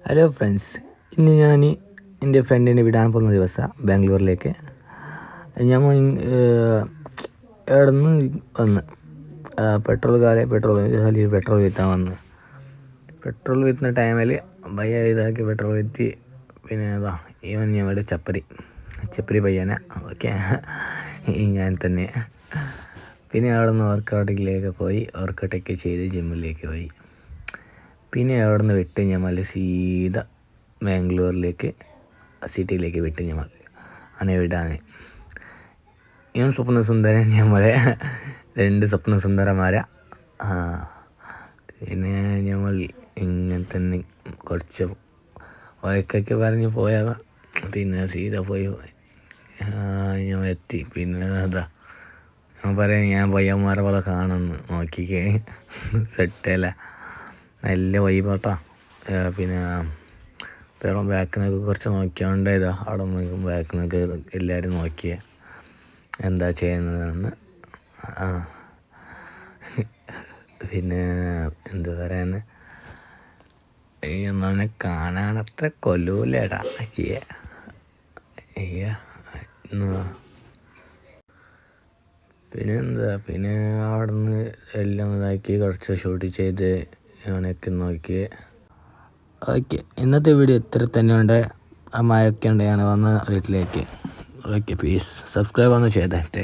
Hello friends, ഇന്ന് ഞാൻ എൻ്റെ ഫ്രണ്ടിനെ വിടാൻ പോകുന്ന ദിവസം ബാംഗ്ലൂരിലേക്ക്. ഞാൻ എവിടെ നിന്ന് വന്ന് പെട്രോൾ വിറ്റാൻ വന്ന് പെട്രോൾ വിറ്റുന്ന ടൈമിൽ ഭയ്യ ഇതാക്കി പെട്രോൾ വിറ്റ്. പിന്നെ ഇവൻ ഞങ്ങളുടെ ചപ്പരി പയ്യന. ഓക്കെ, ഞാൻ തന്നെ. പിന്നെ അവിടെ നിന്ന് വർക്കൗട്ടിലേക്ക് പോയി, വർക്കൗട്ടൊക്കെ ചെയ്ത് ജിമ്മിലേക്ക് പോയി. പിന്നെ അവിടെ നിന്ന് വിട്ട് ഞമ്മൾ സീത ബാംഗ്ലൂരിലേക്ക് സിറ്റിയിലേക്ക് വിട്ട് ഞമ്മൾ അവനെ വിടാൻ. ഇവൻ സ്വപ്നസുന്ദരൻ, ഞമ്മളെ 2 സ്വപ്നസുന്ദരന്മാരാ. പിന്നെ ഞമ്മൾ ഇങ്ങനെ തന്നെ കുറച്ച് വഴക്കൊക്കെ പറഞ്ഞ് പോയാൽ പിന്നെ സീത പോയി ഞാൻ എത്തി. പിന്നെ ഞാൻ പറയാം, ഞാൻ പയ്യന്മാരെ പോലെ കാണുന്നു, നോക്കിക്കേ സെറ്റല്ല, നല്ല വൈബാട്ടാ. പിന്നെ ബാക്കിനൊക്കെ കുറച്ച് നോക്കിയോണ്ട് അവിടെ ബാക്കിനൊക്കെ എല്ലാവരും നോക്കിയേ എന്താ ചെയ്യുന്നതെന്ന്. പിന്നെ എന്ത് പറയാൻ, എന്നെ കാണാനത്ര കൊല്ലൂലടാ അയ്യ. പിന്നെ അവിടെ നിന്ന് എല്ലാം ഇതാക്കി കുറച്ച് ഷൂട്ട് ചെയ്ത് അവനൊക്കെ നോക്കി. ഓക്കെ, ഇന്നത്തെ വീഡിയോ ഇത്ര തന്നെ ഉണ്ട്. ആ മഴയൊക്കെ ഉണ്ട്, ഞാൻ വന്ന വീട്ടിലേക്ക്. ഓക്കെ, പ്ലീസ് സബ്സ്ക്രൈബ് ഒന്ന് ചെയ്തേ.